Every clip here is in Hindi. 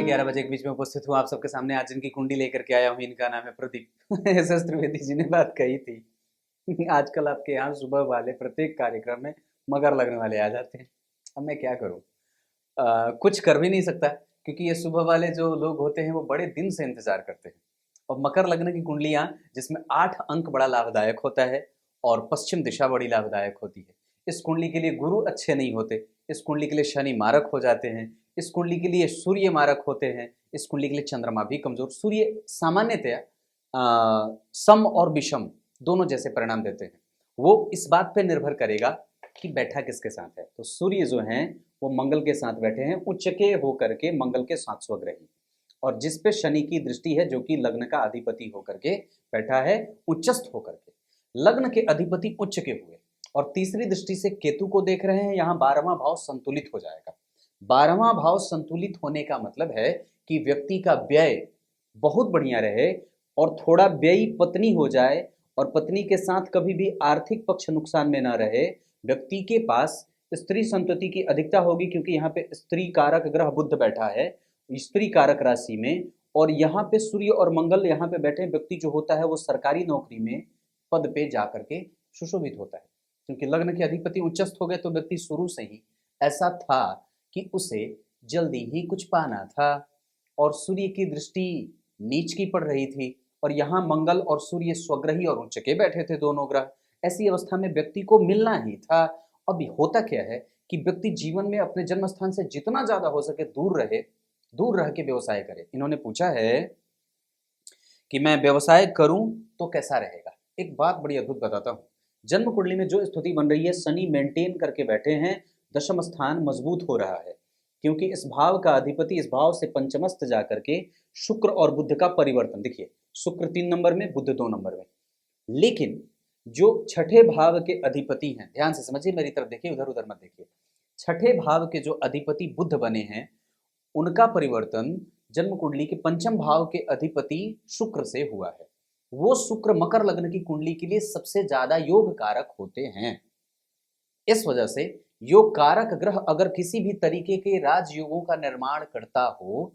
11 बजे के बीच में उपस्थित हूँ आप सबके सामने। आज जिनकी कुंडी लेकर के आया हूँ इनका नाम है प्रदीप। एस त्रिवेदी जी ने बात कही थी आजकल आपके यहाँ सुबह वाले प्रत्येक कार्यक्रम में मगर लगने वाले आ जाते हैं। अब मैं क्या करूँ, कुछ कर भी नहीं सकता क्योंकि ये सुबह वाले जो लोग होते हैं वो बड़े दिन से इंतजार करते हैं। और मकर लग्न की कुंडलियाँ जिसमें 8 अंक बड़ा लाभदायक होता है और पश्चिम दिशा बड़ी लाभदायक होती है। इस कुंडली के लिए गुरु अच्छे नहीं होते, इस कुंडली के लिए शनि मारक हो जाते हैं, इस कुंडली के लिए सूर्य मारक होते हैं, इस कुंडली के लिए चंद्रमा भी कमजोर। सूर्य सामान्यतया सम और विषम दोनों जैसे परिणाम देते हैं। वो इस बात पे निर्भर करेगा कि बैठा किसके साथ है। तो सूर्य जो हैं वो मंगल के साथ बैठे हैं, उच्च के होकर के मंगल के साथ स्वग्रही, और जिस पे शनि की दृष्टि है जो कि लग्न का अधिपति होकर के बैठा है उच्चस्थ होकर के। लग्न के अधिपति उच्च के हुए और तीसरी दृष्टि से केतु को देख रहे हैं। यहाँ 12वां भाव संतुलित हो जाएगा। 12वां भाव संतुलित होने का मतलब है कि व्यक्ति का व्यय बहुत बढ़िया रहे और थोड़ा व्ययी पत्नी हो जाए और पत्नी के साथ कभी भी आर्थिक पक्ष नुकसान में ना रहे। व्यक्ति के पास स्त्री संतति की अधिकता होगी क्योंकि यहाँ पे स्त्री कारक ग्रह बुध बैठा है स्त्री कारक राशि में, और यहाँ पे सूर्य और मंगल यहाँ पे बैठे। व्यक्ति जो होता है वो सरकारी नौकरी में पद पे जा करके सुशोभित होता है क्योंकि लग्न के अधिपति उच्चस्थ हो गए। तो व्यक्ति शुरू से ही ऐसा था कि उसे जल्दी ही कुछ पाना था और सूर्य की दृष्टि नीच की पड़ रही थी और यहाँ मंगल और सूर्य स्वग्रही और उच्च के बैठे थे दोनों ग्रह। ऐसी अवस्था में व्यक्ति को मिलना ही था। अब होता क्या है कि व्यक्ति जीवन में अपने जन्म स्थान से जितना ज्यादा हो सके दूर रहे, दूर रह के व्यवसाय करे। इन्होंने पूछा है कि मैं व्यवसाय करूं तो कैसा रहेगा। एक बात बड़ी अद्भुत बताता हूं। जन्म कुंडली में जो स्थिति बन रही है, शनि मेंटेन करके बैठे हैं, दशम स्थान मजबूत हो रहा है क्योंकि इस भाव का अधिपति इस भाव से पंचमस्त जाकर के शुक्र और बुध का परिवर्तन। देखिए शुक्र 3 नंबर में, बुध 2 नंबर में, लेकिन जो छठे भाव के अधिपति हैं, ध्यान से समझिए, मेरी तरफ देखिए, उधर उधर मत देखिए। छठे भाव के जो अधिपति बुध बने हैं उनका परिवर्तन जन्म कुंडली के पंचम भाव के अधिपति शुक्र से हुआ है। वो शुक्र मकर लग्न की कुंडली के लिए सबसे ज्यादा योग कारक होते हैं। इस वजह से योग कारक ग्रह अगर किसी भी तरीके के राजयोगों का निर्माण करता हो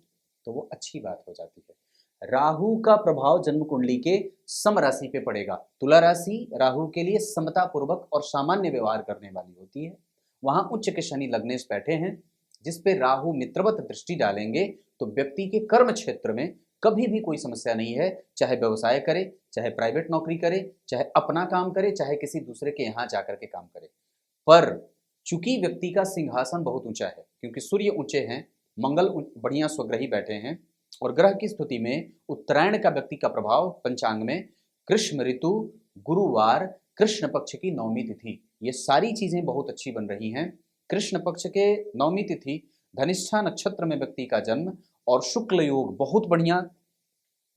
तो वो अच्छी बात हो जाती है। राहु का प्रभाव जन्म कुंडली के सम राशि पे पड़ेगा। तुला राशि राहु के लिए समता पूर्वक और सामान्य व्यवहार करने वाली होती है। वहां उच्च के शनि लग्नेश बैठे हैं जिस पे राहु मित्रवत दृष्टि डालेंगे तो व्यक्ति के कर्म क्षेत्र में कभी भी कोई समस्या नहीं है। चाहे व्यवसाय करे, चाहे प्राइवेट नौकरी करे, चाहे अपना काम करे, चाहे किसी दूसरे के यहाँ जाकर के काम करे। पर चूंकि व्यक्ति का सिंहासन बहुत ऊंचा है क्योंकि सूर्य ऊंचे हैं, मंगल बढ़िया स्वग्रही बैठे हैं और ग्रह की स्थिति में उत्तरायण का व्यक्ति का प्रभाव पंचांग में ग्रीष्म ऋतु, गुरुवार, कृष्ण पक्ष की नवमी तिथि, ये सारी चीजें बहुत अच्छी बन रही हैं। कृष्ण पक्ष के नवमी तिथि, धनिष्ठा नक्षत्र में व्यक्ति का जन्म और शुक्ल योग बहुत बढ़िया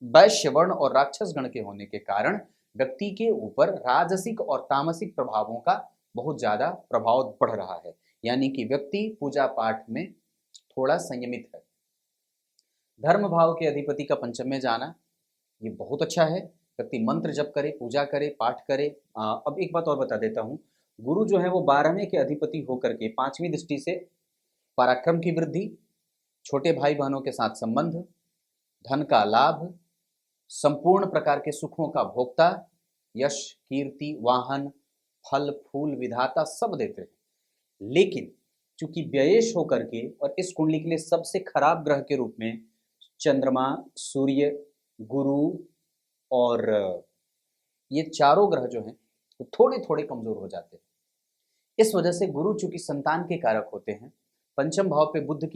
वैश्य वर्ण और राक्षस गण के होने के कारण व्यक्ति के ऊपर राजसिक और तामसिक प्रभावों का बहुत ज्यादा प्रभाव बढ़ रहा है। यानी कि व्यक्ति पूजा पाठ में थोड़ा संयमित है। धर्म भाव के अधिपति का पंचम में जाना ये बहुत अच्छा है। व्यक्ति मंत्र जप करे, पूजा करे, पाठ करे। अब एक बात और बता देता हूँ, गुरु जो है वो 12वें के अधिपति होकर के 5वीं दृष्टि से पराक्रम की वृद्धि, छोटे भाई बहनों के साथ संबंध, धन का लाभ, संपूर्ण प्रकार के सुखों का भोक्ता, यश, कीर्ति, वाहन, फल फूल विधाता सब देते हैं। लेकिन चूंकि व्ययेश होकर के और इस कुंडली के लिए सबसे खराब ग्रह के रूप में चंद्रमा, सूर्य, गुरु और ये चारों ग्रह जो हैं वो थोड़े थोड़े कमजोर हो जाते हैं। इस वजह से गुरु चूंकि संतान के कारक होते हैं, पंचम भाव पे बुध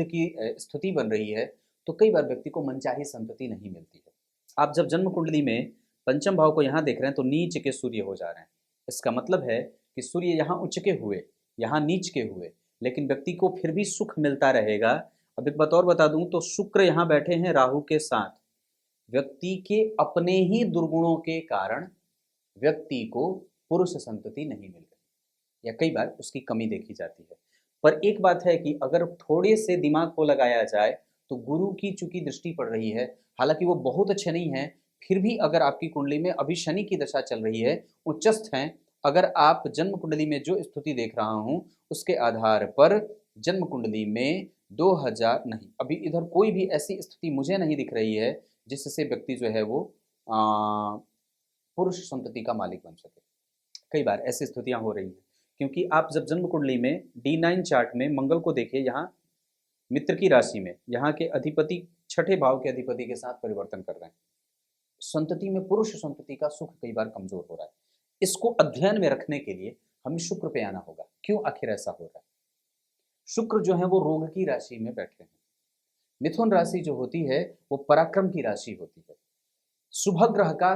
की स्थिति बन रही है तो कई बार व्यक्ति को मनचाही संतति नहीं मिलती है। आप जब जन्म कुंडली में पंचम भाव को यहाँ देख रहे हैं तो नीच के सूर्य हो जा रहे हैं। इसका मतलब है कि सूर्य यहाँ उच्च के हुए, यहाँ नीच के हुए, लेकिन व्यक्ति को फिर भी सुख मिलता रहेगा। अब एक बात और बता दूं तो शुक्र यहाँ बैठे हैं राहु के साथ। व्यक्ति के अपने ही दुर्गुणों के कारण व्यक्ति को पुरुष संतति नहीं मिल रही या कई बार उसकी कमी देखी जाती है। पर एक बात है कि अगर थोड़े से दिमाग को लगाया जाए तो गुरु की चूंकि दृष्टि पड़ रही है, हालांकि वो बहुत अच्छे नहीं है, फिर भी अगर आपकी कुंडली में अभी शनि की दशा चल रही है, उच्चस्थ हैं, अगर आप जन्म कुंडली में जो स्थिति देख रहा हूं उसके आधार पर जन्म कुंडली में 2000 नहीं, अभी इधर कोई भी ऐसी स्थिति मुझे नहीं दिख रही है जिससे व्यक्ति जो है वो पुरुष संतति का मालिक बन सके। कई बार ऐसी स्थितियां हो रही हैं, क्योंकि आप जब जन्म कुंडली में D9 चार्ट में मंगल को देखिए, यहाँ मित्र की राशि में यहाँ के अधिपति छठे भाव के अधिपति के साथ परिवर्तन कर रहे हैं। संतति में पुरुष संतति का सुख कई बार कमजोर हो रहा है। इसको अध्ययन में रखने के लिए हमें शुक्र पे आना होगा। क्यों आखिर ऐसा हो रहा है? शुक्र जो है वो रोग की राशि में बैठे हैं। मिथुन राशि जो होती है वो पराक्रम की राशि होती है। शुभ ग्रह का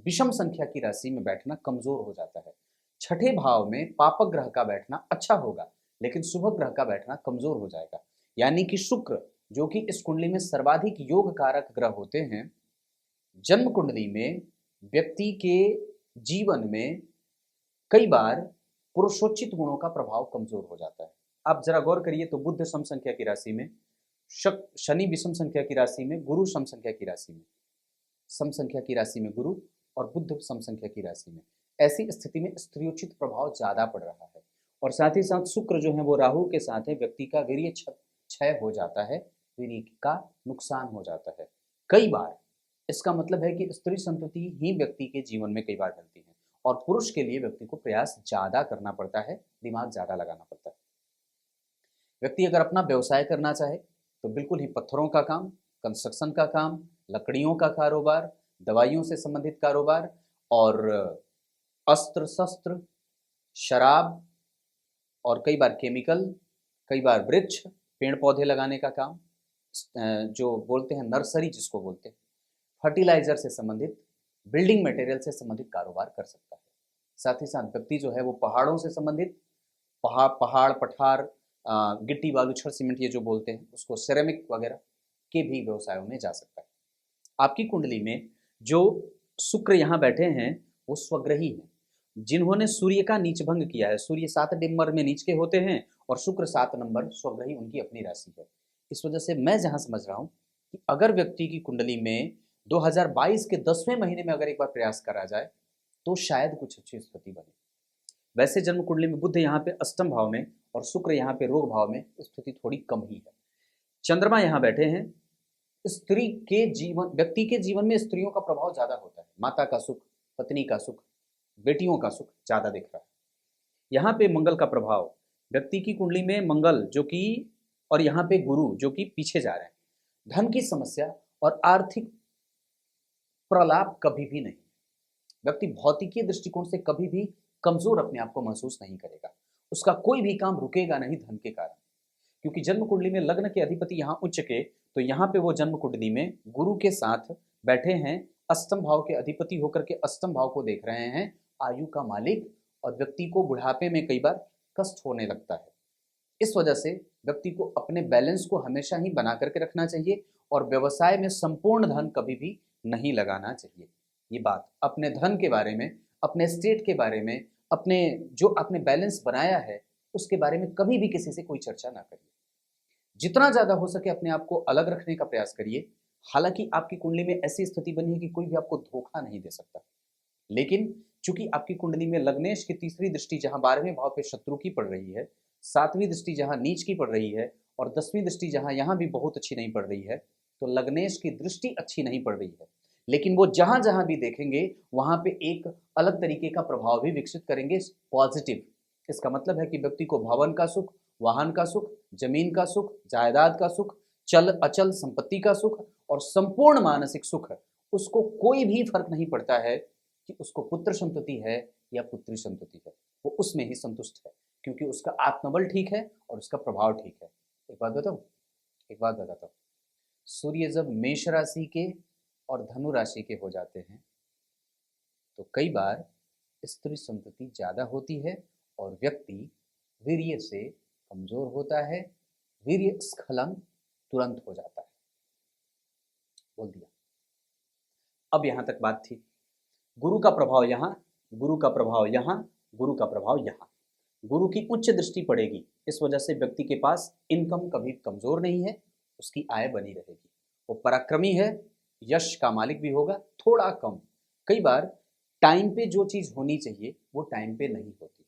विषम संख्या की राशि में बैठना कमजोर हो जाता है। छठे भाव में पापक ग्रह का बैठना अच्छा होगा, लेकिन शुभ ग्रह का बैठना कमजोर हो जाएगा। यानी कि शुक्र जो कि इस कुंडली में सर्वाधिक योग कारक ग्रह होते हैं, जन्म कुंडली में व्यक्ति के जीवन में कई बार पुरुषोचित गुणों का प्रभाव कमजोर हो जाता है। आप जरा गौर करिए तो बुध सम संख्या की राशि में, शनि विषम संख्या की राशि में, गुरु सम संख्या की राशि में, सम संख्या की राशि में गुरु और बुध सम संख्या की राशि में, ऐसी स्थिति में स्त्रियोचित प्रभाव ज्यादा पड़ रहा है। और साथ ही साथ शुक्र जो है वो राहु के साथ है, व्यक्ति का वीर्य क्षय हो जाता है, वीर्य का नुकसान हो जाता है। कई बार इसका मतलब है कि स्त्री संतति ही व्यक्ति के जीवन में कई बार ढलती है, और पुरुष के लिए व्यक्ति को प्रयास ज्यादा करना पड़ता है, दिमाग ज्यादा लगाना पड़ता है। व्यक्ति अगर अपना व्यवसाय करना चाहे तो बिल्कुल ही पत्थरों का काम, कंस्ट्रक्शन का काम, लकड़ियों का कारोबार, दवाइयों से संबंधित कारोबार, और अस्त्र शस्त्र, शराब, और कई बार केमिकल, कई बार वृक्ष पेड़ पौधे लगाने का काम, जो बोलते हैं नर्सरी जिसको बोलते हैं, फर्टिलाइजर से संबंधित, बिल्डिंग मटेरियल से संबंधित कारोबार कर सकता है। साथ ही साथ व्यक्ति जो है वो पहाड़ों से संबंधित, पहाड़ पठार, गिट्टी बालू छड़ सीमेंट ये जो बोलते हैं उसको, सिरेमिक वगैरह के भी व्यवसायों में जा सकता है। आपकी कुंडली में जो शुक्र यहाँ बैठे हैं वो स्वग्रही हैं, जिन्होंने सूर्य का नीच भंग किया है। सूर्य 7 नंबर में नीच के होते हैं और शुक्र 7 नंबर स्वग्रही उनकी अपनी राशि है। इस वजह से मैं जहाँ समझ रहा हूँ कि अगर व्यक्ति की कुंडली में 2022 के 10वें महीने में अगर एक बार प्रयास करा जाए तो शायद कुछ अच्छी स्थिति बने। वैसे जन्म कुंडली में बुध यहाँ पे अष्टम भाव में और शुक्र यहाँ पे रोग भाव में, स्थिति थोड़ी कम ही है। चंद्रमा यहाँ बैठे हैं। स्त्री के जीवन, व्यक्ति के जीवन में स्त्रियों का प्रभाव ज्यादा होता है। माता का सुख, पत्नी का सुख, बेटियों का सुख ज्यादा दिख रहा है। यहाँ पे मंगल का प्रभाव, व्यक्ति की कुंडली में मंगल जो कि, और यहाँ पे गुरु जो कि पीछे जा रहे हैं। धन की समस्या और आर्थिक प्रलाप कभी भी नहीं। व्यक्ति भौतिकीय दृष्टिकोण से कभी भी कमजोर अपने आप को महसूस नहीं करेगा। उसका कोई भी काम रुकेगा नहीं धन के कारण, क्योंकि जन्म कुंडली में लग्न के अधिपति यहाँ उच्च के, तो यहाँ पे वो जन्म कुंडली में गुरु के साथ बैठे हैं। अष्टम भाव के अधिपति होकर के अष्टम भाव को देख रहे हैं, आयु का मालिक, और व्यक्ति को बुढ़ापे में कई बार कष्ट होने लगता है। इस वजह से व्यक्ति को अपने बैलेंस को हमेशा ही बना करके रखना चाहिए, और व्यवसाय में संपूर्ण धन कभी भी नहीं लगाना चाहिए। ये बात अपने धन के बारे में, अपने स्टेट के बारे में, अपने जो आपने बैलेंस बनाया है उसके बारे में कभी भी किसी से कोई चर्चा ना करिए। जितना ज्यादा हो सके अपने आप को अलग रखने का प्रयास करिए। हालांकि आपकी कुंडली में ऐसी स्थिति बनी है कि कोई भी आपको धोखा नहीं दे सकता, लेकिन चूंकि आपकी कुंडली में लग्नेश की तीसरी दृष्टि जहां 12वें भाव पे शत्रु की पड़ रही है, 7वीं दृष्टि जहां नीच की पड़ रही है, और 10वीं दृष्टि जहां यहां भी बहुत अच्छी नहीं पड़ रही है, तो लग्नेश की दृष्टि अच्छी नहीं पड़ रही है, लेकिन वो जहां जहां भी देखेंगे वहां पे एक अलग तरीके का प्रभाव भी विकसित करेंगे, पॉजिटिव। इसका मतलब है कि व्यक्ति को भवन का सुख, वाहन का सुख, जमीन का सुख, जायदाद का सुख, चल अचल संपत्ति का सुख और संपूर्ण मानसिक सुख, उसको कोई भी फर्क नहीं पड़ता है कि उसको पुत्र संतति है या पुत्री संतति है, वो उसमें ही संतुष्ट है, क्योंकि उसका आत्मबल ठीक है और उसका प्रभाव ठीक है। एक बात बताता हूँ, सूर्य जब मेष राशि के और धनु राशि के हो जाते हैं तो कई बार स्त्री संतति ज्यादा होती है और व्यक्ति वीर्य से कमजोर होता है, वीर्य स्खलन तुरंत हो जाता है। बोल दिया। अब यहां तक बात थी। गुरु का प्रभाव यहाँ, गुरु का प्रभाव यहाँ, गुरु का प्रभाव यहाँ, गुरु की उच्च दृष्टि पड़ेगी। इस वजह से व्यक्ति के पास इनकम कभी कमजोर नहीं है, उसकी आय बनी रहेगी। वो पराक्रमी है, यश का मालिक भी होगा, थोड़ा कम। कई बार टाइम पे जो चीज होनी चाहिए वो टाइम पे नहीं होती।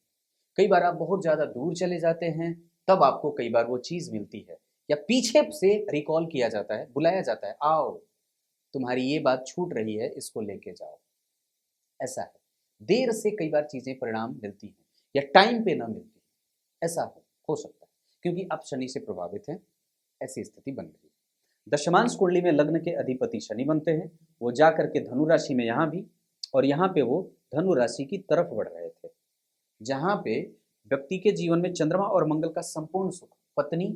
कई बार आप बहुत ज्यादा दूर चले जाते हैं, तब आपको कई बार वो चीज मिलती है। या पीछे से रिकॉल किया जाता है, बुलाया जाता है, आओ तुम्हारी ये बात छूट रही है, इसको लेके जाओ। ऐसा है, देर से कई बार चीजें परिणाम मिलती हैं या टाइम पे ना मिलती, ऐसा हो सकता है क्योंकि आप शनि से प्रभावित हैं, ऐसी स्थिति बन रही है। दशमांश कुंडली में लग्न के अधिपति शनि बनते हैं, वो जा करके धनु राशि में यहाँ भी, और यहाँ पे वो धनु राशि की तरफ बढ़ रहे थे, जहाँ पे व्यक्ति के जीवन में चंद्रमा और मंगल का संपूर्ण सुख, पत्नी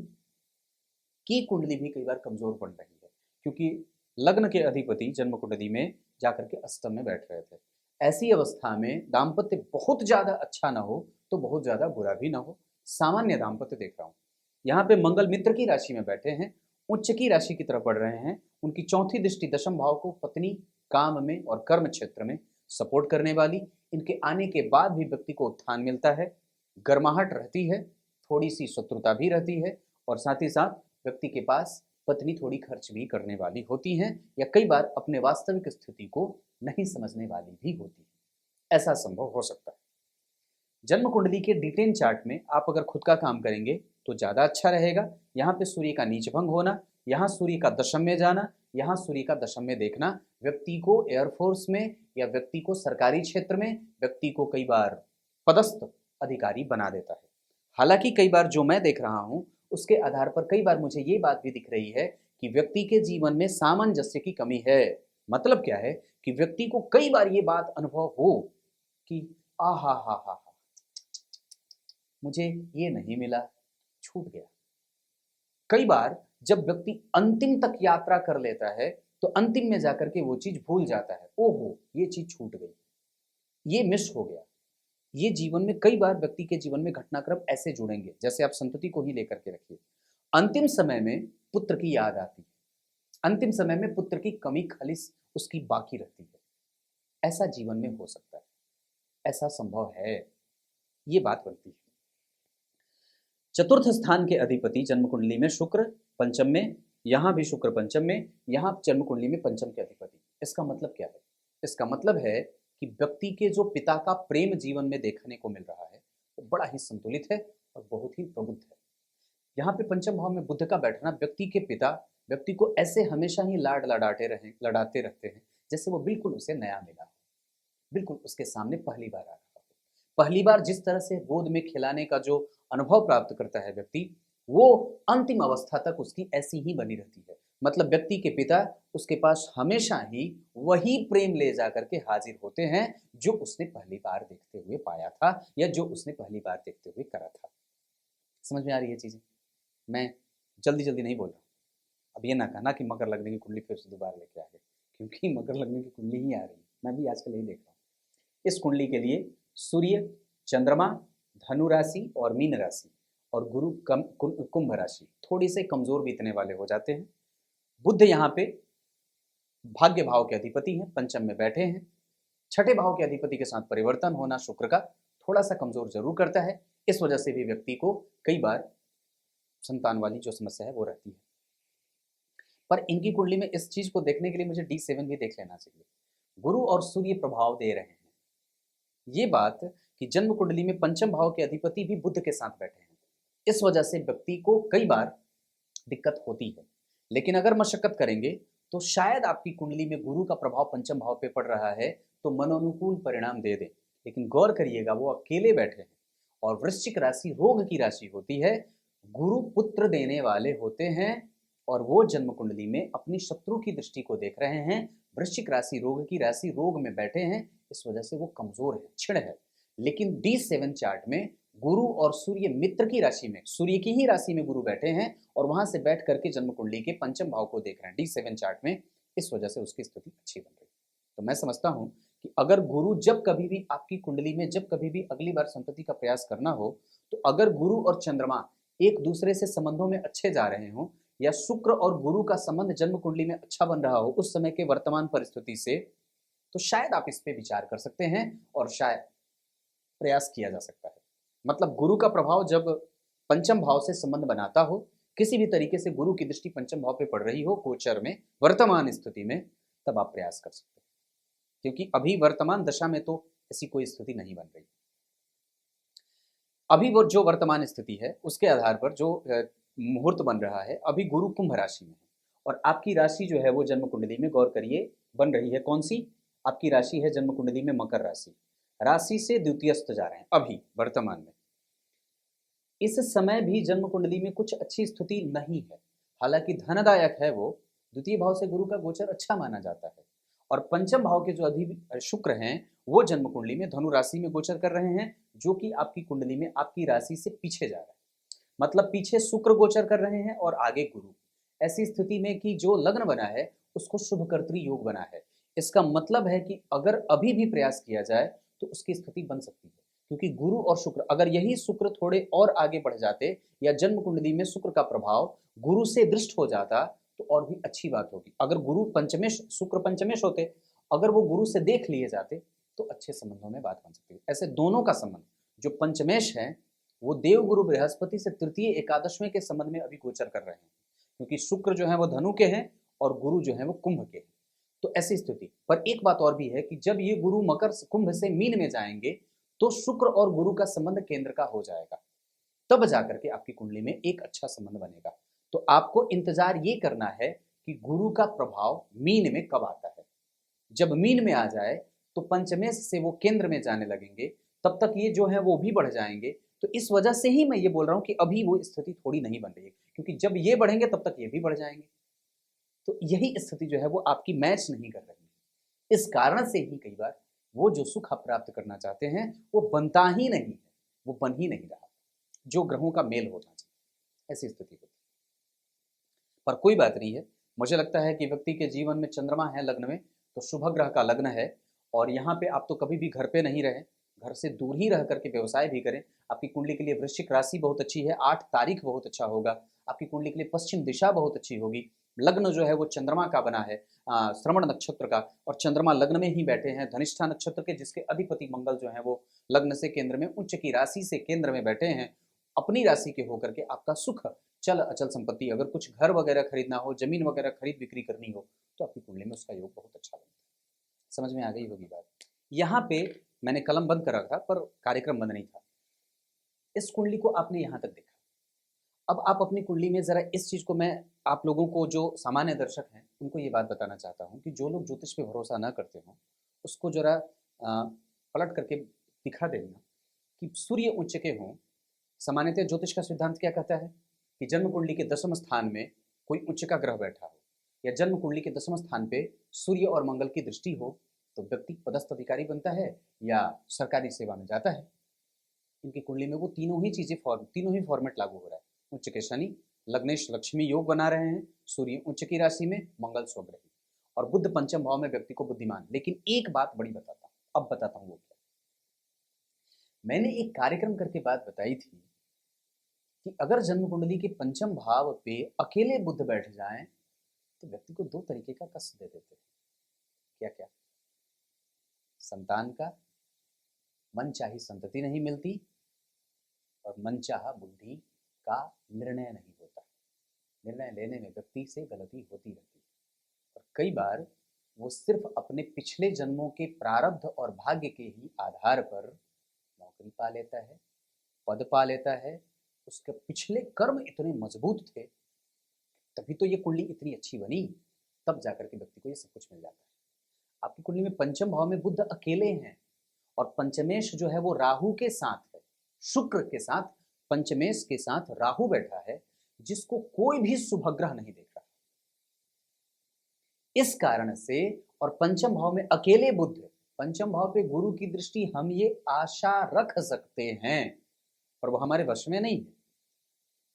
की कुंडली भी कई बार कमजोर पड़ रही है क्योंकि लग्न के अधिपति जन्म कुंडली में जाकर के अष्टम में बैठ रहे थे। ऐसी अवस्था में दाम्पत्य बहुत ज्यादा अच्छा ना हो तो बहुत ज्यादा बुरा भी ना हो, सामान्य दाम्पत्य देख रहा हूँ। यहाँ पे मंगल मित्र की राशि में बैठे हैं, उच्च की राशि की तरफ बढ़ रहे हैं, उनकी चौथी दृष्टि दशम भाव को पत्नी, काम में और कर्म क्षेत्र में सपोर्ट करने वाली। इनके आने के बाद भी व्यक्ति को उत्थान मिलता है, गर्माहट रहती है, थोड़ी सी शत्रुता भी रहती है, और साथ ही साथ व्यक्ति के पास पत्नी थोड़ी खर्च भी करने वाली होती हैं या कई बार अपने वास्तविक स्थिति को नहीं समझने वाली भी होती है, ऐसा संभव हो सकता है। जन्म कुंडली के डिटेन चार्ट में आप अगर खुद का काम करेंगे तो ज़्यादा अच्छा रहेगा। यहाँ पे सूर्य का नीच भंग होना, यहाँ सूर्य का दशम में जाना, यहाँ सूर्य का दशम में देखना व्यक्ति को एयरफोर्स में या व्यक्ति को सरकारी क्षेत्र में, व्यक्ति को कई बार पदस्थ अधिकारी बना देता है। हालांकि कई बार जो मैं देख रहा हूँ उसके आधार पर कई बार मुझे ये बात भी दिख रही है कि व्यक्ति के जीवन में सामंजस्य की कमी है। मतलब क्या है कि व्यक्ति को कई बार ये बात अनुभव हो कि आ हा मुझे ये नहीं मिला, छूट गया। कई बार जब व्यक्ति अंतिम तक यात्रा कर लेता है तो अंतिम में जाकर के वो चीज भूल जाता है, ओहो ये चीज छूट गई, ये मिस हो गया। ये जीवन में कई बार व्यक्ति के जीवन में घटनाक्रम ऐसे जुड़ेंगे, जैसे आप संतति को ही लेकर के रखिए। अंतिम समय में पुत्र की याद आती है, अंतिम समय में पुत्र की कमी खालिश उसकी बाकी रहती है। ऐसा जीवन में हो सकता है, ऐसा संभव है, ये बात बनती है। चतुर्थ स्थान के अधिपति जन्म कुंडली में शुक्र पंचम में, यहां भी शुक्र पंचम में, यहां जन्म कुंडली में पंचम के अधिपति। इसका मतलब क्या है? इसका मतलब है कि व्यक्ति के जो पिता का प्रेम जीवन में देखने को मिल रहा है वो बड़ा ही संतुलित है और बहुत ही प्रबुद्ध है। यहाँ पे पंचम भाव में बुध का बैठना व्यक्ति के पिता व्यक्ति को ऐसे हमेशा ही लड़ाते रहते हैं जैसे वो बिल्कुल उसे नया मिला हो, बिल्कुल उसके सामने पहली बार आ रहा हो। पहली बार जिस तरह से गोद में खिलाने का जो अनुभव प्राप्त करता है व्यक्ति, वो अंतिम अवस्था तक उसकी ऐसी ही बनी रहती है। मतलब व्यक्ति के पिता उसके पास हमेशा ही वही प्रेम ले जाकर के हाजिर होते हैं जो उसने पहली बार देखते हुए पाया था या जो उसने पहली बार देखते हुए करा था। समझ में आ रही है चीजें? मैं जल्दी जल्दी नहीं बोल रहा। अब ये ना कहना कि मकर लगने की कुंडली फिर से दोबारा लेके आ गए, क्योंकि मकर लगने की कुंडली ही आ रही है, मैं भी आजकल यही देख रहा हूँ। इस कुंडली के लिए सूर्य, चंद्रमा, धनु राशि और मीन राशि और गुरु कुंभ राशि थोड़ी से कमजोर बीतने वाले हो जाते हैं। बुध यहाँ पे भाग्य भाव के अधिपति हैं, पंचम में बैठे हैं। छठे भाव के अधिपति के साथ परिवर्तन होना शुक्र का थोड़ा सा कमजोर जरूर करता है। इस वजह से भी व्यक्ति को कई बार संतान वाली जो समस्या है वो रहती है। पर इनकी कुंडली में इस चीज को देखने के लिए मुझे D7 भी देख लेना चाहिए। गुरु और सूर्य प्रभाव दे रहे हैं। ये बात कि जन्म कुंडली में पंचम भाव के अधिपति भी बुध के साथ बैठे हैं, इस वजह से व्यक्ति को कई बार दिक्कत होती है। लेकिन अगर मशक्कत करेंगे तो शायद आपकी कुंडली में गुरु का प्रभाव पंचम भाव पे पड़ रहा है तो मनोनुकूल परिणाम दे दे। लेकिन गौर करिएगा वो अकेले बैठे हैं और वृश्चिक राशि रोग की राशि होती है, गुरु पुत्र देने वाले होते हैं और वो जन्म कुंडली में अपनी शत्रु की दृष्टि को देख रहे हैं। वृश्चिक राशि रोग की राशि, रोग में बैठे हैं, इस वजह से वो कमजोर है, छिड़ है। लेकिन D7 चार्ट में गुरु और सूर्य मित्र की राशि में, सूर्य की ही राशि में गुरु बैठे हैं और वहां से बैठ करके जन्म कुंडली के पंचम भाव को देख रहे हैं D7 चार्ट में, इस वजह से उसकी स्थिति अच्छी बन रही है। तो मैं समझता हूं कि अगर गुरु जब कभी भी आपकी कुंडली में जब कभी भी अगली बार संतति का प्रयास करना हो तो अगर गुरु और चंद्रमा एक दूसरे से संबंधों में अच्छे जा रहे हो या शुक्र और गुरु का संबंध जन्म कुंडली में अच्छा बन रहा हो उस समय के वर्तमान परिस्थिति से, तो शायद आप इस पे विचार कर सकते हैं और शायद प्रयास किया जा सकता है। मतलब गुरु का प्रभाव जब पंचम भाव से संबंध बनाता हो, किसी भी तरीके से गुरु की दृष्टि पंचम भाव पे पड़ रही हो गोचर में वर्तमान स्थिति में, तब आप प्रयास कर सकते हैं, क्योंकि अभी वर्तमान दशा में तो ऐसी कोई स्थिति नहीं बन रही। अभी वो जो वर्तमान स्थिति है उसके आधार पर जो मुहूर्त बन रहा है, अभी गुरु कुंभ राशि में है और आपकी राशि जो है वो जन्म कुंडली में, गौर करिए, बन रही है कौन सी? आपकी राशि है जन्म कुंडली में मकर राशि। राशि से द्वितीयस्थ जा रहे हैं अभी वर्तमान में। इस समय भी जन्म कुंडली में कुछ अच्छी स्थिति नहीं है, हालांकि धनदायक है वो। द्वितीय भाव से गुरु का गोचर अच्छा माना जाता है और पंचम भाव के जो अधिपति शुक्र हैं वो जन्म कुंडली में धनु राशि में गोचर कर रहे हैं, जो कि आपकी कुंडली में आपकी राशि से पीछे जा रहा है। मतलब पीछे शुक्र गोचर कर रहे हैं और आगे गुरु। ऐसी स्थिति में कि जो लग्न बना है उसको शुभकर्त्री योग बना है। इसका मतलब है कि अगर अभी भी प्रयास किया जाए तो उसकी स्थिति बन सकती है, क्योंकि गुरु और शुक्र, अगर यही शुक्र थोड़े और आगे बढ़ जाते या जन्म कुंडली में शुक्र का प्रभाव गुरु से दृष्ट हो जाता तो और भी अच्छी बात होगी। अगर गुरु पंचमेश, शुक्र पंचमेश होते, अगर वो गुरु से देख लिए जाते तो अच्छे संबंधों में बात बन सकती है। ऐसे दोनों का संबंध जो पंचमेश है वो देव गुरु बृहस्पति से तृतीय एकादशवें के संबंध में अभी गोचर कर रहे हैं, क्योंकि शुक्र जो है वो धनु के हैं और गुरु जो है वो कुंभ के हैं। तो ऐसी स्थिति पर एक बात और भी है कि जब ये गुरु मकर कुंभ से मीन में जाएंगे तो शुक्र और गुरु का संबंध केंद्र का हो जाएगा, तब जाकर के आपकी कुंडली में एक अच्छा संबंध बनेगा। तो आपको इंतजार ये करना है कि गुरु का प्रभाव मीन में कब आता है। जब मीन में आ जाए तो पंचमेश से वो केंद्र में जाने लगेंगे, तब तक ये जो है वो भी बढ़ जाएंगे। तो इस वजह से ही मैं ये बोल रहा हूँ कि अभी वो स्थिति थोड़ी नहीं बन रही है, क्योंकि जब ये बढ़ेंगे तब तक ये भी बढ़ जाएंगे। तो यही स्थिति जो है वो आपकी मैच नहीं कर रही है। इस कारण से ही कई बार वो जो सुख आप प्राप्त करना चाहते हैं वो बनता ही नहीं है, वो बन ही नहीं रहा, जो ग्रहों का मेल होना चाहिए, ऐसी स्थिति होती है। पर कोई बात नहीं है, मुझे लगता है कि व्यक्ति के जीवन में चंद्रमा है लग्न में, तो शुभ ग्रह का लग्न है और यहाँ पे आप तो कभी भी घर पे नहीं रहें, घर से दूर ही रह करके व्यवसाय भी करें। आपकी कुंडली के लिए वृश्चिक राशि बहुत अच्छी है, 8 तारीख बहुत अच्छा होगा। आपकी कुंडली के लिए पश्चिम दिशा बहुत अच्छी होगी। लग्न जो है वो चंद्रमा का बना है, श्रवण नक्षत्र का, और चंद्रमा लग्न में ही बैठे हैं धनिष्ठा नक्षत्र के, जिसके अधिपति मंगल जो है वो लग्न से केंद्र में, उच्च की राशि से केंद्र में बैठे हैं। अपनी राशि के होकर के आपका सुख, चल अचल संपत्ति, अगर कुछ घर वगैरह खरीदना हो, जमीन वगैरह खरीद बिक्री करनी हो, तो आपकी कुंडली में उसका योग बहुत अच्छा बनता है। समझ में आ गई होगी बात। यहाँ पे मैंने कलम बंद कर रखा पर कार्यक्रम बंद नहीं था। इस कुंडली को आपने यहाँ तक देखा, अब आप अपनी कुंडली में जरा इस चीज को, मैं आप लोगों को जो सामान्य दर्शक हैं उनको ये बात बताना चाहता हूँ कि जो लोग ज्योतिष पे भरोसा ना करते हो उसको जरा पलट करके दिखा देना कि सूर्य उच्च के हों। सामान्यतः ज्योतिष का सिद्धांत क्या कहता है कि जन्म कुंडली के 10वें स्थान में कोई उच्च का ग्रह बैठा हो या जन्म कुंडली के 10वें स्थान पे सूर्य और मंगल की दृष्टि हो तो व्यक्ति पदस्थ अधिकारी बनता है या सरकारी सेवा में जाता है। इनकी कुंडली में वो तीनों ही चीजें तीनों ही फॉर्मेट लागू हो रहा है। उच्च के शनि लग्नेश लक्ष्मी योग बना रहे हैं, सूर्य उच्च की राशि में, मंगल स्वग्रही, और बुध पंचम भाव में व्यक्ति को बुद्धिमान। लेकिन एक बात बड़ी बताता हूँ, अब बताता हूँ वो क्या। मैंने एक कार्यक्रम करके बात बताई थी कि अगर जन्म कुंडली के पंचम भाव पे अकेले बुध बैठ जाएं तो व्यक्ति को 2 तरीके का कष्ट दे देते हैं। क्या क्या? संतान का, मनचाही संतति नहीं मिलती, और मनचाहा बुद्धि का निर्णय नहीं होता। निर्णय लेने में व्यक्ति से गलती होती रहती है और कई बार वो सिर्फ अपने पिछले जन्मों के प्रारब्ध और भाग्य के ही आधार पर नौकरी पा लेता है, पद पा लेता है। उसके पिछले कर्म इतने मजबूत थे, तभी तो ये कुंडली इतनी अच्छी बनी, तब जाकर के व्यक्ति को ये सब कुछ मिल जाता है। आपकी कुंडली में पंचम भाव में बुध अकेले हैं और पंचमेश जो है वो राहु के साथ है, शुक्र के साथ, पंचमेश के साथ राहु बैठा है, जिसको कोई भी शुभ ग्रह नहीं देख रहा। इस कारण से, और पंचम भाव में अकेले बुध, पंचम भाव पे गुरु की दृष्टि, हम ये आशा रख सकते हैं, पर वो हमारे वश में नहीं है,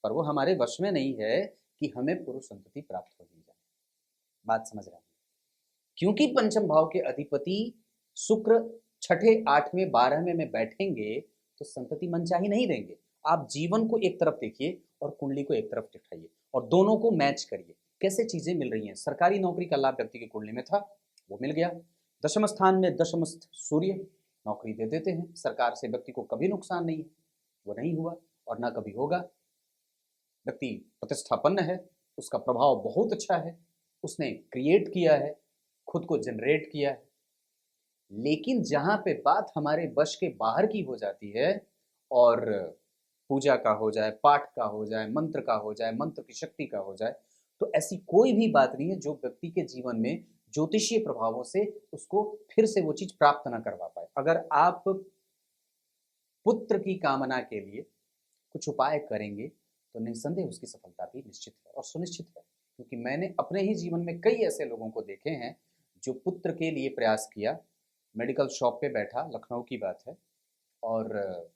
पर वो हमारे वश में नहीं है कि हमें पुरुष संतति प्राप्त हो जाए। बात समझ रहे हैं? क्योंकि पंचम भाव के अधिपति शुक्र 6ठे 8वें 12वें में बैठेंगे तो संतति मनचाही नहीं देंगे। आप जीवन को एक तरफ देखिए और कुंडली को एक तरफ दिखाइए और दोनों को मैच करिए, कैसे चीजें मिल रही हैं। सरकारी नौकरी का लाभ व्यक्ति की कुंडली में था, वो मिल गया। दशम स्थान में दशमस्थ सूर्य नौकरी दे देते हैं, सरकार से व्यक्ति को कभी नुकसान नहीं है, वो नहीं हुआ और ना कभी होगा। व्यक्ति प्रतिष्ठापन्न है, उसका प्रभाव बहुत अच्छा है, उसने क्रिएट किया है, खुद को जनरेट किया है। लेकिन जहां पे बात हमारे वश के बाहर की हो जाती है और पूजा का हो जाए, पाठ का हो जाए, मंत्र का हो जाए, मंत्र की शक्ति का हो जाए, तो ऐसी कोई भी बात नहीं है जो व्यक्ति के जीवन में ज्योतिषीय प्रभावों से उसको फिर से वो चीज प्राप्त ना करवा पाए। अगर आप पुत्र की कामना के लिए कुछ उपाय करेंगे तो निस्संदेह उसकी सफलता भी निश्चित है और सुनिश्चित है, क्योंकि मैंने अपने ही जीवन में कई ऐसे लोगों को देखे हैं जो पुत्र के लिए प्रयास किया, मेडिकल शॉप पे बैठा, लखनऊ की बात है, और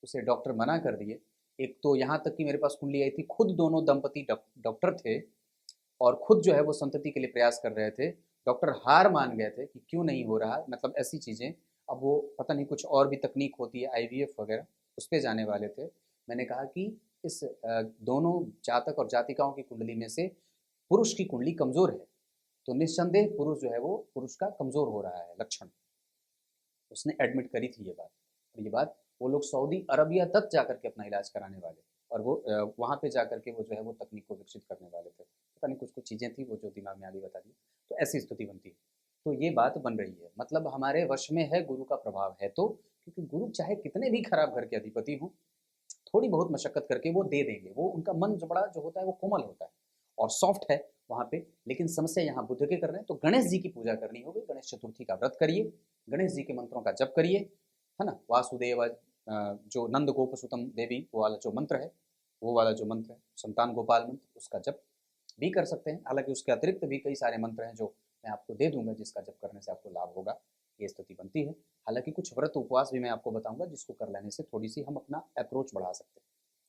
उसे डॉक्टर मना कर दिए। एक तो यहाँ तक कि मेरे पास कुंडली आई थी, खुद दोनों दंपति डॉक्टर थे और खुद जो है वो संतति के लिए प्रयास कर रहे थे। डॉक्टर हार मान गए थे कि क्यों नहीं हो रहा, मतलब ऐसी चीज़ें। अब वो पता नहीं कुछ और भी तकनीक होती है, आईवीएफ वगैरह, उस पे जाने वाले थे। मैंने कहा कि इस दोनों जातक और जातिकाओं की कुंडली में से पुरुष की कुंडली कमज़ोर है, तो निस्संदेह पुरुष जो है वो पुरुष का कमज़ोर हो रहा है लक्षण। उसने एडमिट करी थी ये बात, और ये बात वो लोग सऊदी अरबिया तक जा करके अपना इलाज कराने वाले, और वो वहाँ पे जा करके वो जो है वो तकनीक को विकसित करने वाले थे। पता नहीं कुछ कुछ चीज़ें थी वो जो दिमाग में आगे बता दी, तो ऐसी स्थिति बनती है। तो ये बात बन रही है, मतलब हमारे वश में है, गुरु का प्रभाव है तो, क्योंकि गुरु चाहे कितने भी खराब घर के अधिपति हों, थोड़ी बहुत मशक्कत करके वो दे देंगे। वो उनका मन जो बड़ा जो होता है वो कोमल होता है और सॉफ्ट है वहाँ पे। लेकिन समस्या यहाँ बुद्ध के कर रहे हैं, तो गणेश जी की पूजा करनी होगी, गणेश चतुर्थी का व्रत करिए, गणेश जी के मंत्रों का जप करिए, है ना। वासुदेव जो नंद गोप सुतम देवी वो वाला जो मंत्र है, वो वाला जो मंत्र है संतान गोपाल मंत्र, उसका जप भी कर सकते हैं। हालांकि उसके अतिरिक्त भी कई सारे मंत्र हैं जो मैं आपको दे दूंगा, जिसका जप करने से आपको लाभ होगा, ये स्थिति बनती है। हालांकि कुछ व्रत उपवास भी मैं आपको बताऊंगा जिसको कर लेने से थोड़ी सी हम अपना अप्रोच बढ़ा सकते हैं,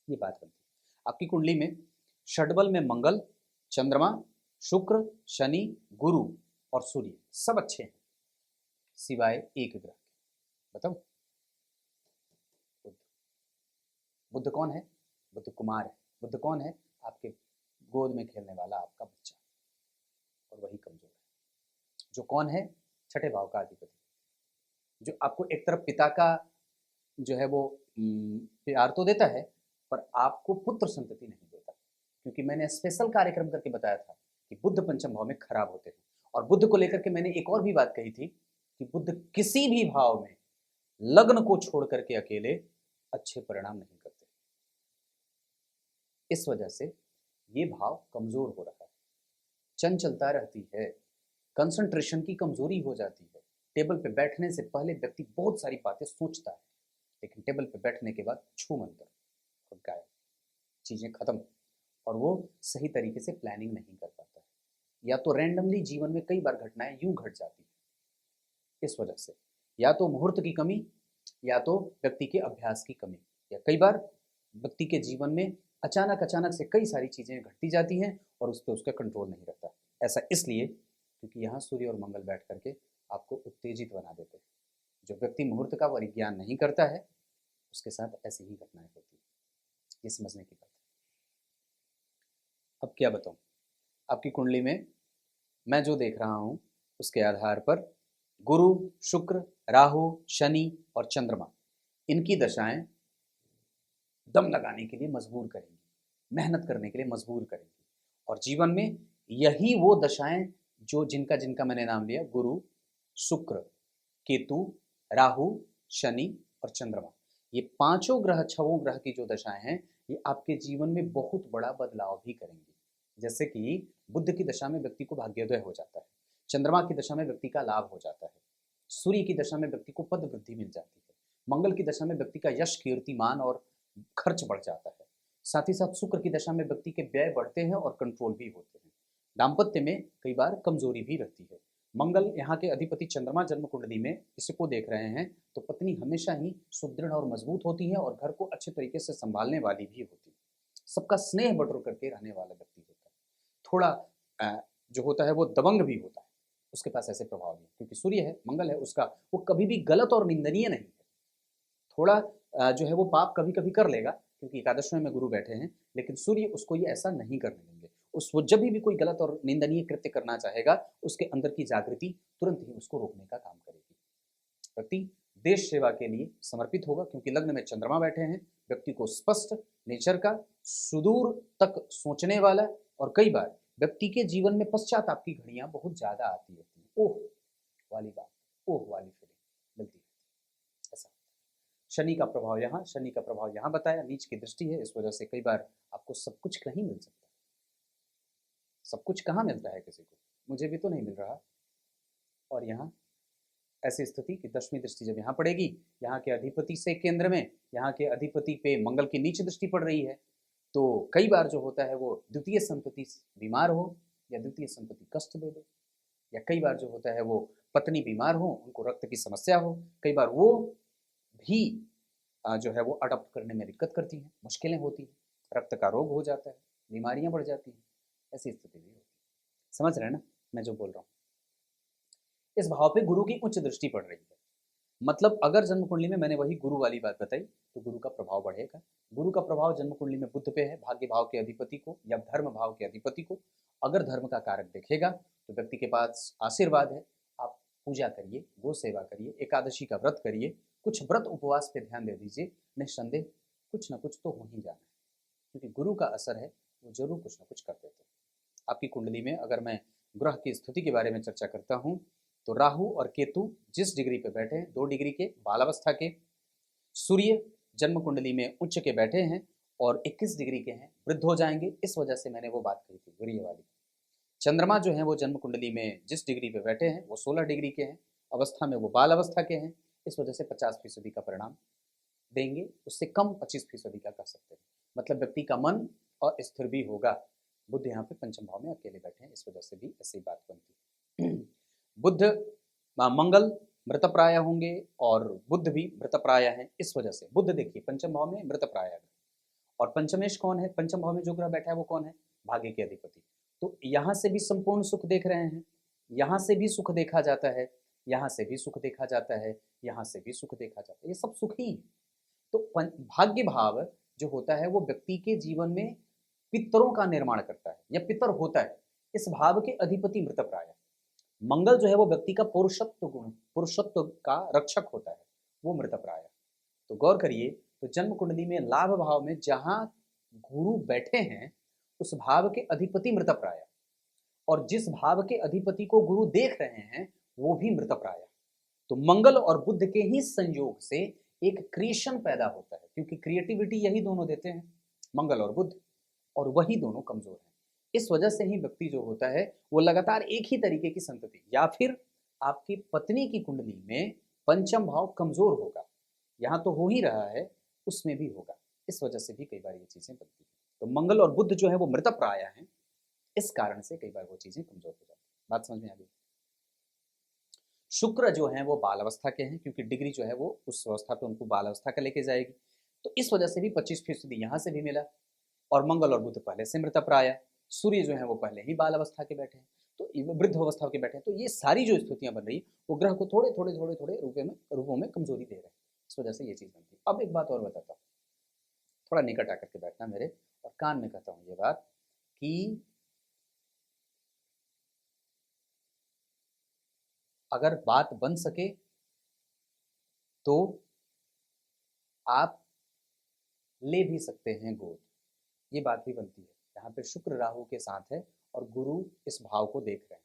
ये बात बनती है। आपकी कुंडली में षडबल में मंगल, चंद्रमा, शुक्र, शनि, गुरु और सूर्य सब अच्छे हैं, सिवाय एक ग्रह के। बताओ, बुध। बुध कौन है? बुध कुमार है। बुध कौन है? आपके गोद में खेलने वाला आपका बच्चा, और वही कमजोर है। जो कौन है? छठे भाव का अधिपति, जो आपको एक तरफ पिता का जो है वो प्यार तो देता है, पर आपको पुत्र संतति नहीं देता, क्योंकि मैंने स्पेशल कार्यक्रम करके बताया था कि बुध पंचम भाव में खराब होते हैं। और बुध को लेकर के मैंने एक और भी बात कही थी कि बुध किसी भी भाव में लग्न को छोड़ करके अकेले अच्छे परिणाम नहीं करते। इस वजह से ये भाव कमजोर हो रहा है, चंचलता रहती है, कंसंट्रेशन की कमजोरी हो जाती है। टेबल पे बैठने से पहले व्यक्ति बहुत सारी बातें सोचता है, लेकिन टेबल पे बैठने के बाद छू मंतर और गायब, चीज़ें खत्म, और वो सही तरीके से प्लानिंग नहीं कर पाता है, या तो रैंडमली जीवन में कई बार घटनाएं यूं घट जाती है। इस वजह से या तो मुहूर्त की कमी, या तो व्यक्ति के अभ्यास की कमी, या कई बार व्यक्ति के जीवन में अचानक अचानक से कई सारी चीज़ें घटती जाती हैं और उस पर उसका कंट्रोल नहीं रहता। ऐसा इसलिए क्योंकि यहाँ सूर्य और मंगल बैठ करके आपको उत्तेजित बना देते हैं। जो व्यक्ति मुहूर्त का परिज्ञान नहीं करता है उसके साथ ऐसी ही घटनाएं होती हैं, ये समझने की बात है। अब क्या बताऊँ, आपकी कुंडली में मैं जो देख रहा हूँ उसके आधार पर गुरु, शुक्र, राहु, शनि और चंद्रमा, इनकी दशाएं दम लगाने के लिए मजबूर करेंगी, मेहनत करने के लिए मजबूर करेंगी। और जीवन में यही वो दशाएं जो जिनका जिनका मैंने नाम लिया, गुरु, शुक्र, केतु, राहु, शनि और चंद्रमा, ये पांचों ग्रह, छहों ग्रह की जो दशाएं हैं, ये आपके जीवन में बहुत बड़ा बदलाव भी करेंगी। जैसे कि बुध की दशा में व्यक्ति को भाग्योदय हो जाता है, चंद्रमा की दशा में व्यक्ति का लाभ हो जाता है, सूर्य की दशा में व्यक्ति को पद वृद्धि मिल जाती है, मंगल की दशा में व्यक्ति का यश, कीर्तिमान और खर्च बढ़ जाता है, साथ ही साथ शुक्र की दशा में व्यक्ति के व्यय बढ़ते हैं और कंट्रोल भी होते हैं। दाम्पत्य में कई बार कमजोरी भी रहती है। मंगल यहाँ के अधिपति चंद्रमा जन्म कुंडली में इसको देख रहे हैं तो पत्नी हमेशा ही सुदृढ़ और मजबूत होती है और घर को अच्छे तरीके से संभालने वाली भी होती है, सबका स्नेह बटोर करके रहने वाला व्यक्ति होता है। थोड़ा जो होता है वो दबंग भी होता है, उसके पास ऐसे प्रभाव नहीं, क्योंकि सूर्य है, मंगल है उसका, वो कभी भी गलत और निंदनीय नहीं है। थोड़ा जो है वो पाप कभी कभी कर लेगा क्योंकि एकादशवें में गुरु बैठे हैं, लेकिन सूर्य उसको ये ऐसा नहीं करने देंगे। उस वो जब भी कोई गलत और निंदनीय कृत्य करना चाहेगा, उसके अंदर की जागृति तुरंत ही उसको रोकने का काम करेगी। व्यक्ति देश सेवा के लिए समर्पित होगा, क्योंकि लग्न में चंद्रमा बैठे हैं। व्यक्ति को स्पष्ट नेचर का, सुदूर तक सोचने वाला, और कई बार व्यक्ति के जीवन में पश्चाताप की घड़ियां बहुत ज्यादा आती रहती हैं, ओह वाली बात, ओह वाली फीलिंग मिलती है, ऐसा। शनि का प्रभाव यहाँ, शनि का प्रभाव यहाँ बताया, नीच की दृष्टि है, इस वजह से कई बार आपको सब कुछ नहीं मिल सकता। सब कुछ कहाँ मिलता है किसी को, मुझे भी तो नहीं मिल रहा। और यहाँ ऐसी स्थिति कि 10वीं दृष्टि जब यहाँ पड़ेगी, यहाँ के अधिपति से केंद्र में, यहाँ के अधिपति पे मंगल की नीच दृष्टि पड़ रही है, तो कई बार जो होता है वो द्वितीय संपत्ति बीमार हो या द्वितीय संपत्ति कष्ट दे दे, या कई बार जो होता है वो पत्नी बीमार हो, उनको रक्त की समस्या हो, कई बार वो भी जो है वो अडॉप्ट करने में दिक्कत करती हैं, मुश्किलें होती हैं, रक्त का रोग हो जाता है, बीमारियां बढ़ जाती हैं, ऐसी स्थिति भी होती है। समझ रहे हैं ना मैं जो बोल रहा हूँ। इस भाव पे गुरु की उच्च दृष्टि पड़ रही है, मतलब अगर जन्म कुंडली में, मैंने वही गुरु वाली बात बताई, तो गुरु का प्रभाव बढ़ेगा। गुरु का प्रभाव जन्म कुंडली में बुध पे है, भाग्य भाव के अधिपति को या धर्म भाव के अधिपति को। अगर धर्म का कारक देखेगा तो व्यक्ति के पास आशीर्वाद है। आप पूजा करिए, गो सेवा करिए, एकादशी का व्रत करिए, कुछ व्रत उपवास पे ध्यान दे दीजिए, निस्संदेह कुछ ना कुछ तो हो ही जाना है, क्योंकि गुरु का असर है, वो जरूर कुछ ना कुछ कर देते हैं। आपकी कुंडली में अगर मैं ग्रह की स्थिति के बारे में चर्चा करता हूँ, तो राहु और केतु जिस डिग्री पे बैठे हैं, 2 डिग्री के बाल अवस्था के, सूर्य जन्म कुंडली में उच्च के बैठे हैं और 21 डिग्री के हैं, वृद्ध हो जाएंगे, इस वजह से मैंने वो बात कही थी वीर्य वाली। चंद्रमा जो है वो जन्म कुंडली में जिस डिग्री पे बैठे हैं वो 16 डिग्री के हैं, अवस्था में वो बाल अवस्था के हैं, इस वजह से 50% का परिणाम देंगे, उससे कम 25% का कर सकते हैं। मतलब व्यक्ति का मन अस्थिर भी होगा। बुध यहाँ पे पंचम भाव में अकेले बैठे हैं, इस वजह से भी ऐसी बात बनती है। बुध मंगल मृतप्राय होंगे और बुध भी मृतप्राय हैं, इस वजह से बुध देखिए पंचम भाव में मृतप्राय है। और पंचमेश कौन है, पंचम भाव में जो ग्रह बैठा है वो कौन है, भाग्य के अधिपति। तो यहाँ से भी संपूर्ण सुख देख रहे हैं, यहाँ से भी सुख देखा जाता है, यहाँ से भी सुख देखा जाता है, यहाँ से भी सुख देखा जाता है, ये सब सुख ही है। तो भाग्य भाव जो होता है वो व्यक्ति के जीवन में पितरों का निर्माण करता है या पितर होता है, इस भाव के अधिपति मृतप्राय। मंगल जो है वो व्यक्ति का पुरुषत्व गुण, पुरुषत्व का रक्षक होता है, वो मृतप्राय। तो गौर करिए, तो जन्म कुंडली में लाभ भाव में जहां गुरु बैठे हैं उस भाव के अधिपति मृतप्राय, और जिस भाव के अधिपति को गुरु देख रहे हैं वो भी मृतप्राय। तो मंगल और बुध के ही संयोग से एक क्रिएशन पैदा होता है, क्योंकि क्रिएटिविटी यही दोनों देते हैं, मंगल और बुध, और वही दोनों कमजोर हैं। इस वजह से ही व्यक्ति जो होता है वो लगातार एक ही तरीके की संतति, या फिर आपकी पत्नी की कुंडली में पंचम भाव कमजोर होगा, यहाँ तो हो ही रहा है, उसमें भी होगा, इस वजह से भी कई बार ये चीजें बनती हैं। तो मंगल और बुध जो है वो मृतप्राय हैं, इस कारण से कई बार वो चीजें कमजोर हो जाती है। बात समझ में आ गई। शुक्र जो है वो बाल अवस्था के हैं, क्योंकि डिग्री जो है वो उस अवस्था पे उनको बाल अवस्था का लेके जाएगी, तो इस वजह से भी 25% यहाँ से भी मिला। और मंगल और बुध पहले से मृतप्राय, सूर्य जो है वो पहले ही बाल अवस्था के बैठे हैं, तो वृद्ध अवस्था के बैठे हैं, तो ये सारी जो स्थितियां बन रही वो ग्रह को थोड़े थोड़े थोड़े थोड़े रूपों में कमजोरी दे रहे हैं, इस वजह से ये चीज बनती है। अब एक बात और बताता हूँ, थोड़ा निकट आकर के बैठना मेरे और कान में कहता हूँ ये बात कि अगर बात बन सके तो आप ले भी सकते हैं गोद, ये बात भी बनती है। यहाँ पे शुक्र राहु के साथ है और गुरु इस भाव को देख रहे हैं,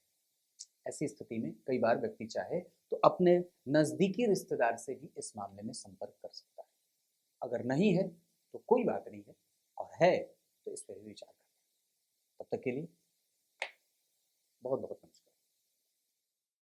ऐसी स्थिति में कई बार व्यक्ति चाहे तो अपने नजदीकी रिश्तेदार से भी इस मामले में संपर्क कर सकता है। अगर नहीं है तो कोई बात नहीं है, और है तो इस पर भी विचार करें। तब तक के लिए बहुत बहुत